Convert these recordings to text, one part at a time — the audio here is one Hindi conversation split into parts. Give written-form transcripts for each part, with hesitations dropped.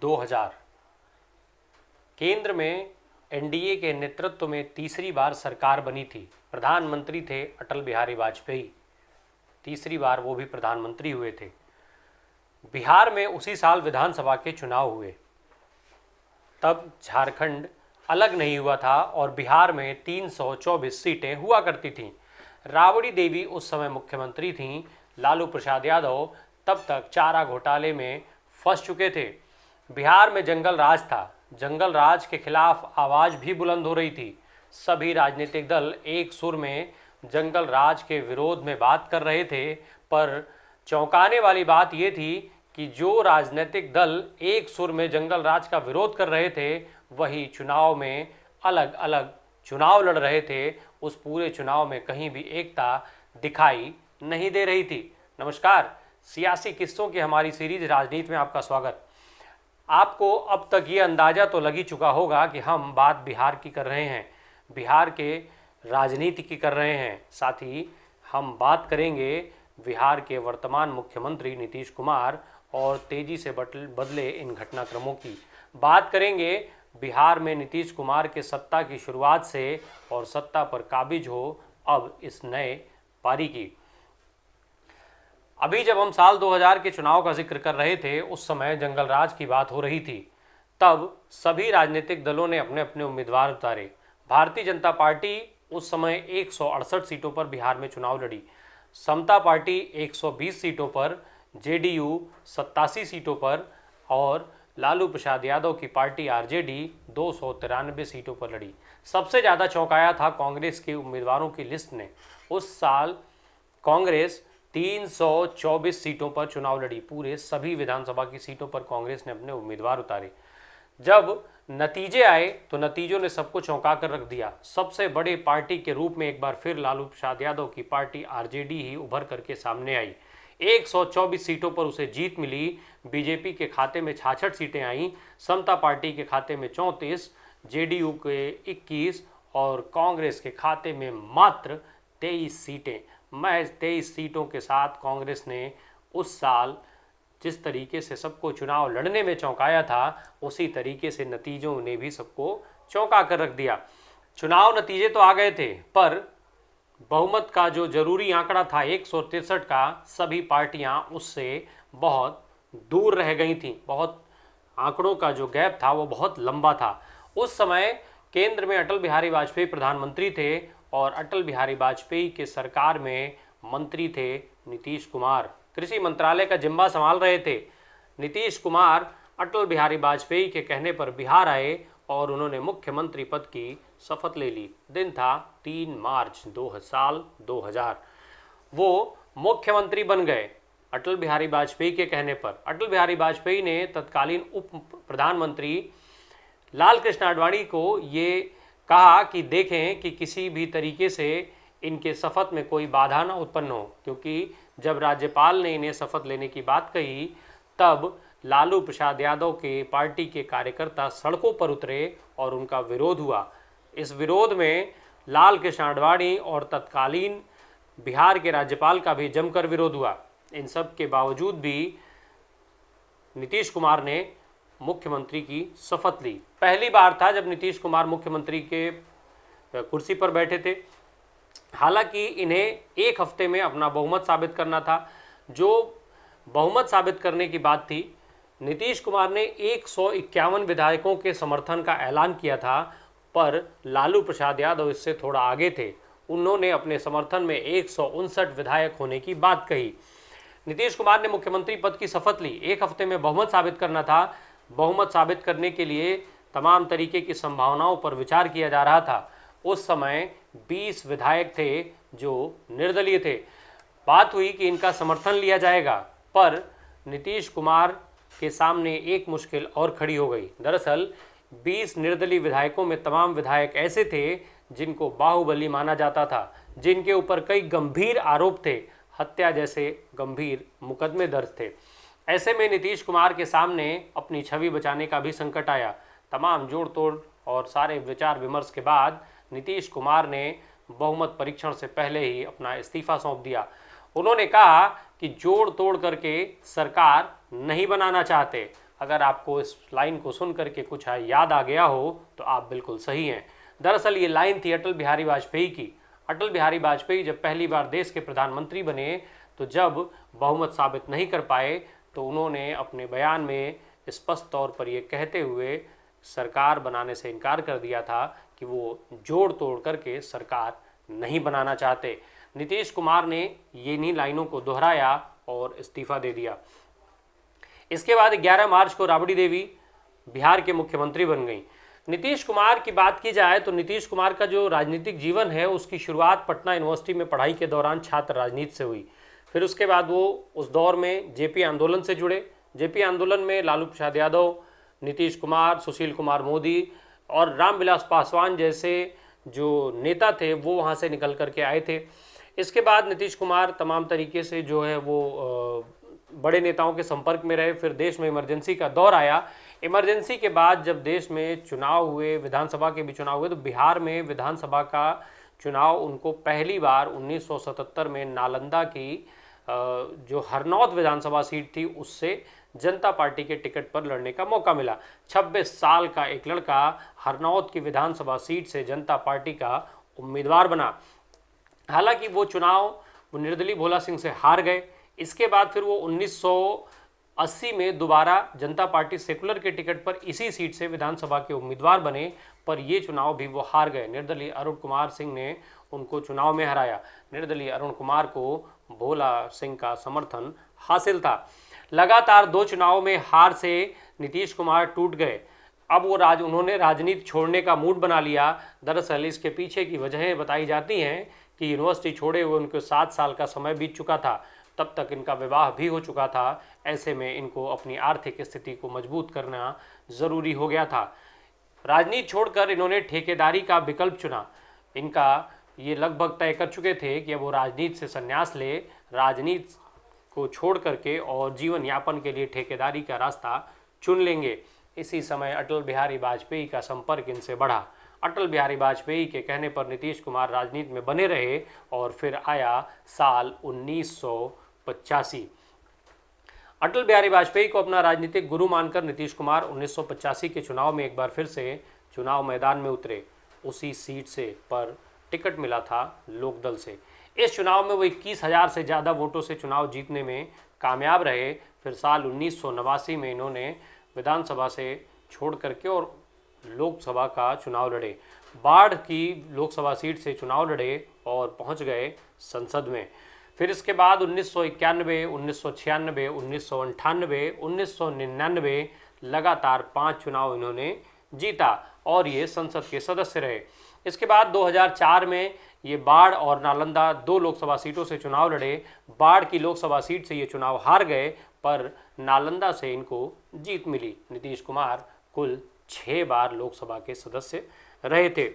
2000 केंद्र में एनडीए के नेतृत्व में तीसरी बार सरकार बनी थी। प्रधानमंत्री थे अटल बिहारी वाजपेयी। तीसरी बार वो भी प्रधानमंत्री हुए थे। बिहार में उसी साल विधानसभा के चुनाव हुए। तब झारखंड अलग नहीं हुआ था और बिहार में 324 सीटें हुआ करती थीं। राबड़ी देवी उस समय मुख्यमंत्री थीं। लालू प्रसाद यादव तब तक चारा घोटाले में फंस चुके थे। बिहार में जंगल राज था। जंगल राज के खिलाफ आवाज़ भी बुलंद हो रही थी। सभी राजनीतिक दल एक सुर में जंगल राज के विरोध में बात कर रहे थे। पर चौंकाने वाली बात यह थी कि जो राजनीतिक दल एक सुर में जंगल राज का विरोध कर रहे थे वही चुनाव में अलग अलग चुनाव लड़ रहे थे। उस पूरे चुनाव में कहीं भी एकता दिखाई नहीं दे रही थी। नमस्कार, सियासी किस्सों की हमारी सीरीज राजनीति में आपका स्वागत। आपको अब तक ये अंदाज़ा तो लग ही चुका होगा कि हम बात बिहार की कर रहे हैं, बिहार के राजनीति की कर रहे हैं। साथ ही हम बात करेंगे बिहार के वर्तमान मुख्यमंत्री नीतीश कुमार और तेज़ी से बदले इन घटनाक्रमों की बात करेंगे। बिहार में नीतीश कुमार के सत्ता की शुरुआत से और सत्ता पर काबिज हो अब इस नए पारी की। अभी जब हम साल 2000 के चुनाव का जिक्र कर रहे थे उस समय जंगल राज की बात हो रही थी। तब सभी राजनीतिक दलों ने अपने अपने उम्मीदवार उतारे। भारतीय जनता पार्टी उस समय 168 सीटों पर बिहार में चुनाव लड़ी। समता पार्टी 120 सीटों पर, जेडीयू 87 सीटों पर और लालू प्रसाद यादव की पार्टी आरजेडी 293 सीटों पर लड़ी। सबसे ज़्यादा चौंकाया था कांग्रेस के उम्मीदवारों की लिस्ट ने। उस साल कांग्रेस 324 सीटों पर चुनाव लड़ी। पूरे सभी विधानसभा की सीटों पर कांग्रेस ने अपने उम्मीदवार उतारे। जब नतीजे आए तो नतीजों ने सबको चौंका कर रख दिया। सबसे बड़े पार्टी के रूप में एक बार फिर लालू प्रसाद यादव की पार्टी आरजेडी ही उभर करके सामने आई। 124 सीटों पर उसे जीत मिली। बीजेपी के खाते में 66 सीटें आईं, समता पार्टी के खाते में 34, जेडीयू के 21 और कांग्रेस के खाते में मात्र 23 सीटें। महज 23 सीटों के साथ कांग्रेस ने उस साल जिस तरीके से सबको चुनाव लड़ने में चौंकाया था उसी तरीके से नतीजों ने भी सबको चौंका कर रख दिया। चुनाव नतीजे तो आ गए थे पर बहुमत का जो जरूरी आंकड़ा था 163 का, सभी पार्टियां उससे बहुत दूर रह गई थीं। बहुत आंकड़ों का जो गैप था वो बहुत लंबा था। उस समय केंद्र में अटल बिहारी वाजपेयी प्रधानमंत्री थे और अटल बिहारी वाजपेयी के सरकार में मंत्री थे नीतीश कुमार। कृषि मंत्रालय का जिम्मा संभाल रहे थे। नीतीश कुमार अटल बिहारी वाजपेयी के कहने पर बिहार आए और उन्होंने मुख्यमंत्री पद की शपथ ले ली। दिन था 3 मार्च 2000। वो मुख्यमंत्री बन गए अटल बिहारी वाजपेयी के कहने पर। अटल बिहारी वाजपेयी ने तत्कालीन उप प्रधानमंत्री लाल कृष्ण आडवाणी को ये कहा कि देखें कि किसी भी तरीके से इनके शपथ में कोई बाधा ना उत्पन्न हो, क्योंकि जब राज्यपाल ने इन्हें शपथ लेने की बात कही तब लालू प्रसाद यादव के पार्टी के कार्यकर्ता सड़कों पर उतरे और उनका विरोध हुआ। इस विरोध में लाल कृष्ण आडवाणी और तत्कालीन बिहार के राज्यपाल का भी जमकर विरोध हुआ। इन सब के बावजूद भी नीतीश कुमार ने मुख्यमंत्री की शपथ ली। पहली बार था जब नीतीश कुमार मुख्यमंत्री के कुर्सी पर बैठे थे। हालांकि इन्हें एक हफ्ते में अपना बहुमत साबित करना था। जो बहुमत साबित करने की बात थी, नीतीश कुमार ने 151 विधायकों के समर्थन का ऐलान किया था, पर लालू प्रसाद यादव इससे थोड़ा आगे थे। उन्होंने अपने समर्थन में 159 विधायक होने की बात कही। नीतीश कुमार ने मुख्यमंत्री पद की शपथ ली। एक हफ्ते में बहुमत साबित करना था। बहुमत साबित करने के लिए तमाम तरीके की संभावनाओं पर विचार किया जा रहा था। उस समय 20 विधायक थे जो निर्दलीय थे। बात हुई कि इनका समर्थन लिया जाएगा, पर नीतीश कुमार के सामने एक मुश्किल और खड़ी हो गई। दरअसल 20 निर्दलीय विधायकों में तमाम विधायक ऐसे थे जिनको बाहुबली माना जाता था, जिनके ऊपर कई गंभीर आरोप थे, हत्या जैसे गंभीर मुकदमे दर्ज थे। ऐसे में नीतीश कुमार के सामने अपनी छवि बचाने का भी संकट आया। तमाम जोड़ तोड़ और सारे विचार विमर्श के बाद नीतीश कुमार ने बहुमत परीक्षण से पहले ही अपना इस्तीफा सौंप दिया। उन्होंने कहा कि जोड़ तोड़ करके सरकार नहीं बनाना चाहते, अगर आपको इस लाइन को सुन करके कुछ याद आ गया हो तो आप बिल्कुल सही हैं। दरअसल ये लाइन थी अटल बिहारी वाजपेयी की। अटल बिहारी वाजपेयी जब पहली बार देश के प्रधानमंत्री बने तो जब बहुमत साबित नहीं कर पाए तो उन्होंने अपने बयान में स्पष्ट तौर पर यह कहते हुए सरकार बनाने से इनकार कर दिया था कि वो जोड़ तोड़ करके सरकार नहीं बनाना चाहते। नीतीश कुमार ने ये इन्हीं लाइनों को दोहराया और इस्तीफा दे दिया। इसके बाद 11 मार्च को राबड़ी देवी बिहार के मुख्यमंत्री बन गई। नीतीश कुमार की बात की जाए तो नीतीश कुमार का जो राजनीतिक जीवन है उसकी शुरुआत पटना यूनिवर्सिटी में पढ़ाई के दौरान छात्र राजनीति से हुई। फिर उसके बाद वो उस दौर में जेपी आंदोलन से जुड़े। जेपी आंदोलन में लालू प्रसाद यादव, नीतीश कुमार, सुशील कुमार मोदी और रामविलास पासवान जैसे जो नेता थे वो वहाँ से निकल करके आए थे। इसके बाद नीतीश कुमार तमाम तरीके से जो है वो बड़े नेताओं के संपर्क में रहे। फिर देश में इमरजेंसी का दौर आया। इमरजेंसी के बाद जब देश में चुनाव हुए, विधानसभा के भी चुनाव हुए, तो बिहार में विधानसभा का चुनाव उनको पहली बार 1977 में नालंदा की जो हरनौत विधानसभा सीट थी उससे जनता पार्टी के टिकट पर लड़ने का मौका मिला। 26 साल का एक लड़का हरनौत की विधानसभा सीट से जनता पार्टी का उम्मीदवार बना। हालांकि वो चुनाव वो निर्दलीय भोला सिंह से हार गए। इसके बाद फिर वो 1980 में दोबारा जनता पार्टी सेकुलर के टिकट पर इसी सीट से विधानसभा के उम्मीदवार बने, पर ये चुनाव भी वो हार गए। निर्दलीय अरुण कुमार सिंह ने उनको चुनाव में हराया। निर्दलीय अरुण कुमार को भोला सिंह का समर्थन हासिल था। लगातार 2 चुनाव में हार से नीतीश कुमार टूट गए। अब वो उन्होंने राजनीति छोड़ने का मूड बना लिया। दरअसल इसके पीछे की वजहें बताई जाती हैं कि यूनिवर्सिटी छोड़े हुए उनको 7 साल का समय बीत चुका था। तब तक इनका विवाह भी हो चुका था। ऐसे में इनको अपनी आर्थिक स्थिति को मजबूत करना ज़रूरी हो गया था। राजनीति छोड़कर इन्होंने ठेकेदारी का विकल्प चुना। इनका ये लगभग तय कर चुके थे कि अब वो राजनीति से संन्यास ले, राजनीति को छोड़ करके और जीवन यापन के लिए ठेकेदारी का रास्ता चुन लेंगे। इसी समय अटल बिहारी वाजपेयी का संपर्क इनसे बढ़ा। अटल बिहारी वाजपेयी के कहने पर नीतीश कुमार राजनीति में बने रहे और फिर आया साल 1985। अटल बिहारी वाजपेयी को अपना राजनीतिक गुरु मानकर नीतीश कुमार 1985 के चुनाव में एक बार फिर से चुनाव मैदान में उतरे। उसी सीट से पर टिकट मिला था लोकदल से। इस चुनाव में वो 21,000 से ज़्यादा वोटों से चुनाव जीतने में कामयाब रहे। फिर साल 1989 में इन्होंने विधानसभा से छोड़ करके और लोकसभा का चुनाव लड़े। बाढ़ की लोकसभा सीट से चुनाव लड़े और पहुंच गए संसद में। फिर इसके बाद 1991, 1996, 1998, 1999 लगातार 5 चुनाव इन्होंने जीता और ये संसद के सदस्य रहे। इसके बाद 2004 में ये बाढ़ और नालंदा 2 लोकसभा सीटों से चुनाव लड़े। बाढ़ की लोकसभा सीट से ये चुनाव हार गए, पर नालंदा से इनको जीत मिली। नीतीश कुमार कुल 6 बार लोकसभा के सदस्य रहे थे।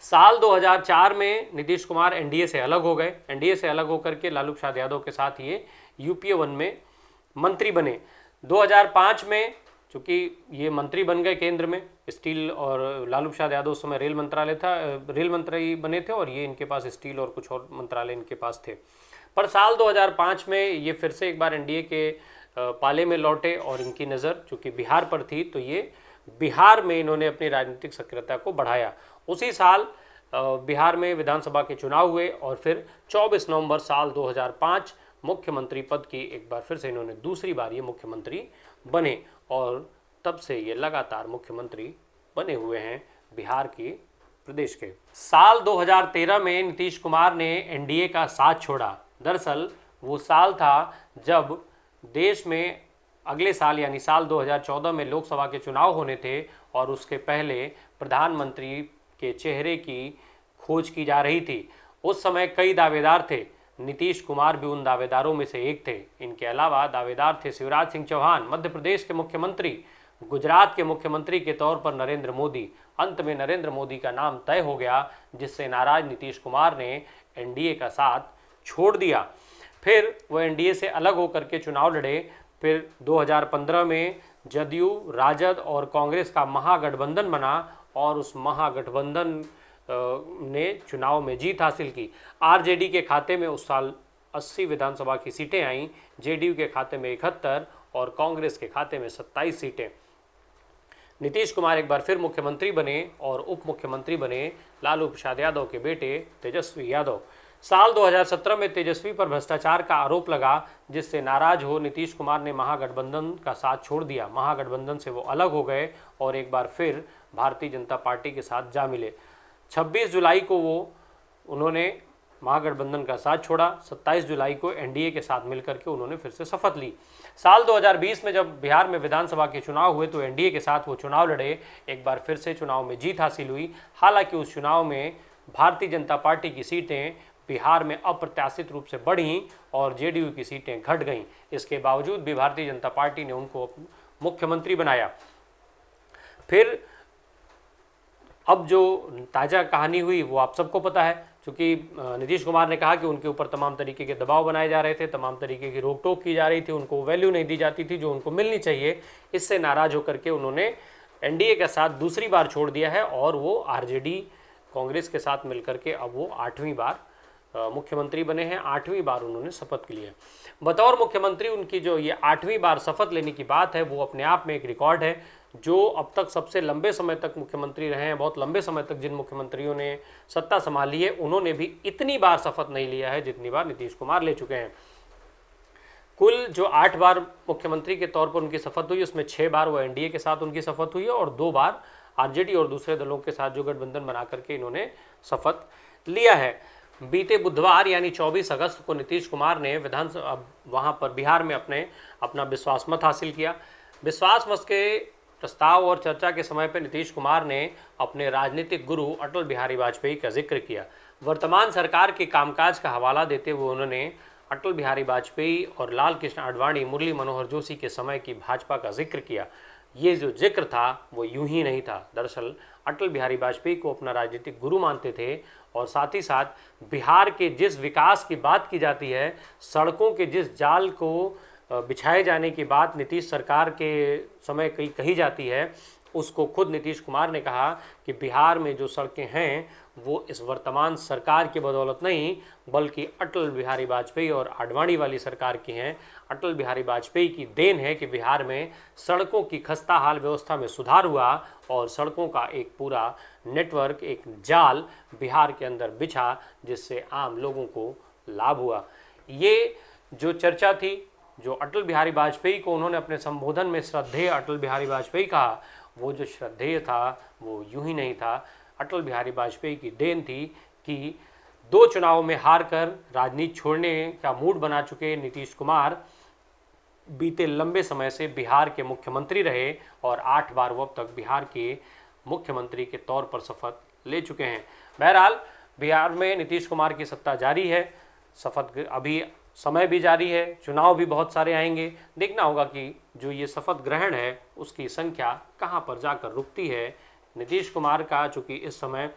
साल 2004 में नीतीश कुमार एनडीए से अलग हो गए। एनडीए से अलग होकर के लालू प्रसाद यादव के साथ ये यूपीए 1 में मंत्री बने। 2005 में चूँकि ये मंत्री बन गए केंद्र में, स्टील, और लालू प्रसाद यादव उस समय रेल मंत्रालय था, रेल मंत्री बने थे और ये इनके पास स्टील और कुछ और मंत्रालय इनके पास थे। पर साल 2005 में ये फिर से एक बार एनडीए के पाले में लौटे और इनकी नज़र चूँकि बिहार पर थी तो ये बिहार में इन्होंने अपनी राजनीतिक सक्रियता को बढ़ाया। उसी साल बिहार में विधानसभा के चुनाव हुए और फिर 24 नवंबर साल 2005 मुख्यमंत्री पद की एक बार फिर से इन्होंने दूसरी बार ये मुख्यमंत्री बने और तब से ये लगातार मुख्यमंत्री बने हुए हैं बिहार की प्रदेश के। साल 2013 में नीतीश कुमार ने एनडीए का साथ छोड़ा। दरअसल वो साल था जब देश में अगले साल यानी साल 2014 में लोकसभा के चुनाव होने थे और उसके पहले प्रधानमंत्री के चेहरे की खोज की जा रही थी। उस समय कई दावेदार थे। नीतीश कुमार भी उन दावेदारों में से एक थे। इनके अलावा दावेदार थे शिवराज सिंह चौहान, मध्य प्रदेश के मुख्यमंत्री, गुजरात के मुख्यमंत्री के तौर पर नरेंद्र मोदी। अंत में नरेंद्र मोदी का नाम तय हो गया, जिससे नाराज नीतीश कुमार ने एनडीए का साथ छोड़ दिया। फिर वो एनडीए से अलग होकर के चुनाव लड़े। फिर 2015 में जदयू, राजद और कांग्रेस का महागठबंधन बना और उस महागठबंधन ने चुनाव में जीत हासिल की। आरजेडी के खाते में उस साल 80 विधानसभा की सीटें आईं, जेडीयू के खाते में 71 और कांग्रेस के खाते में 27 सीटें। नीतीश कुमार एक बार फिर मुख्यमंत्री बने और उप मुख्यमंत्री बने लालू प्रसाद यादव के बेटे तेजस्वी यादव। साल 2017 में तेजस्वी पर भ्रष्टाचार का आरोप लगा, जिससे नाराज हो नीतीश कुमार ने महागठबंधन का साथ छोड़ दिया। महागठबंधन से वो अलग हो गए और एक बार फिर भारतीय जनता पार्टी के साथ जा मिले। 26 जुलाई को उन्होंने महागठबंधन का साथ छोड़ा। 27 जुलाई को एनडीए के साथ मिलकर के उन्होंने फिर से शपथ ली। साल 2020 में जब बिहार में विधानसभा के चुनाव हुए तो एनडीए के साथ वो चुनाव लड़े। एक बार फिर से चुनाव में जीत हासिल हुई। हालांकि उस चुनाव में भारतीय जनता पार्टी की सीटें बिहार में अप्रत्याशित रूप से बढ़ीं और जेडीयू की सीटें घट गईं। इसके बावजूद भी भारतीय जनता पार्टी ने उनको मुख्यमंत्री बनाया। फिर अब जो ताज़ा कहानी हुई वो आप सबको पता है, क्योंकि नीतीश कुमार ने कहा कि उनके ऊपर तमाम तरीके के दबाव बनाए जा रहे थे, तमाम तरीके की रोक टोक की जा रही थी, उनको वैल्यू नहीं दी जाती थी जो उनको मिलनी चाहिए। इससे नाराज होकर के उन्होंने एनडीए के साथ दूसरी बार छोड़ दिया है और वो आरजेडी कांग्रेस के साथ मिलकर के अब वो 8वीं बार मुख्यमंत्री बने हैं। 8वीं बार उन्होंने शपथ ली है। बतौर मुख्यमंत्री उनकी जो ये 8वीं बार शपथ लेने की बात है वो अपने आप में एक रिकॉर्ड है। जो अब तक सबसे लंबे समय तक मुख्यमंत्री रहे हैं, बहुत लंबे समय तक जिन मुख्यमंत्रियों ने सत्ता संभाली है, उन्होंने भी इतनी बार शपथ नहीं लिया है जितनी बार नीतीश कुमार ले चुके हैं। कुल जो 8 बार मुख्यमंत्री के तौर पर उनकी शपथ हुई, उसमें 6 बार वो एनडीए के साथ उनकी शपथ हुई है और 2 बार आरजेडी और दूसरे दलों के साथ जो गठबंधन बना करके इन्होंने शपथ लिया है। बीते बुधवार यानी 24 अगस्त को नीतीश कुमार ने विधानसभा वहाँ पर बिहार में अपना विश्वास मत हासिल किया। विश्वास मत के प्रस्ताव और चर्चा के समय पर नीतीश कुमार ने अपने राजनीतिक गुरु अटल बिहारी वाजपेयी का जिक्र किया। वर्तमान सरकार के कामकाज का हवाला देते हुए उन्होंने अटल बिहारी वाजपेयी और लाल कृष्ण आडवाणी, मुरली मनोहर जोशी के समय की भाजपा का जिक्र किया। ये जो जिक्र था वो यूं ही नहीं था। दरअसल अटल बिहारी वाजपेयी को अपना राजनीतिक गुरु मानते थे और साथ ही साथ बिहार के जिस विकास की बात की जाती है, सड़कों के जिस जाल को बिछाए जाने की बात नीतीश सरकार के समय कही जाती है, उसको खुद नीतीश कुमार ने कहा कि बिहार में जो सड़कें हैं वो इस वर्तमान सरकार की बदौलत नहीं बल्कि अटल बिहारी वाजपेयी और आडवाणी वाली सरकार की हैं। अटल बिहारी वाजपेयी की देन है कि बिहार में सड़कों की खस्ता हाल व्यवस्था में सुधार हुआ और सड़कों का एक पूरा नेटवर्क, एक जाल बिहार के अंदर बिछा, जिससे आम लोगों को लाभ हुआ। ये जो चर्चा थी, जो अटल बिहारी वाजपेयी को उन्होंने अपने संबोधन में श्रद्धेय अटल बिहारी वाजपेयी कहा, वो जो श्रद्धेय था वो यूं ही नहीं था। अटल बिहारी वाजपेयी की देन थी कि 2 चुनाव में हार कर राजनीति छोड़ने का मूड बना चुके नीतीश कुमार बीते लंबे समय से बिहार के मुख्यमंत्री रहे और 8 बार वो अब तक बिहार के मुख्यमंत्री के तौर पर शपथ ले चुके हैं। बहरहाल बिहार में नीतीश कुमार की सत्ता जारी है, शपथ अभी समय भी जारी है, चुनाव भी बहुत सारे आएंगे। देखना होगा कि जो ये शपथ ग्रहण है उसकी संख्या कहाँ पर जाकर रुकती है। नीतीश कुमार का चूँकि इस समय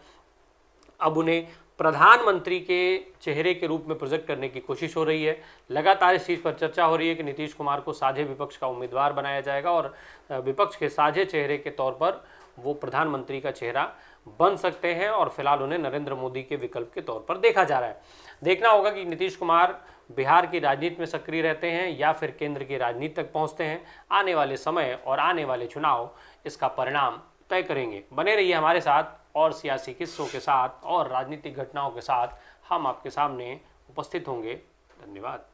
अब उन्हें प्रधानमंत्री के चेहरे के रूप में प्रोजेक्ट करने की कोशिश हो रही है। लगातार इस चीज़ पर चर्चा हो रही है कि नीतीश कुमार को साझे विपक्ष का उम्मीदवार बनाया जाएगा और विपक्ष के साझे चेहरे के तौर पर वो प्रधानमंत्री का चेहरा बन सकते हैं और फिलहाल उन्हें नरेंद्र मोदी के विकल्प के तौर पर देखा जा रहा है। देखना होगा कि नीतीश कुमार बिहार की राजनीति में सक्रिय रहते हैं या फिर केंद्र की राजनीति तक पहुंचते हैं। आने वाले समय और आने वाले चुनाव इसका परिणाम तय करेंगे। बने रहिए हमारे साथ और सियासी किस्सों के साथ और राजनीतिक घटनाओं के साथ हम आपके सामने उपस्थित होंगे। धन्यवाद।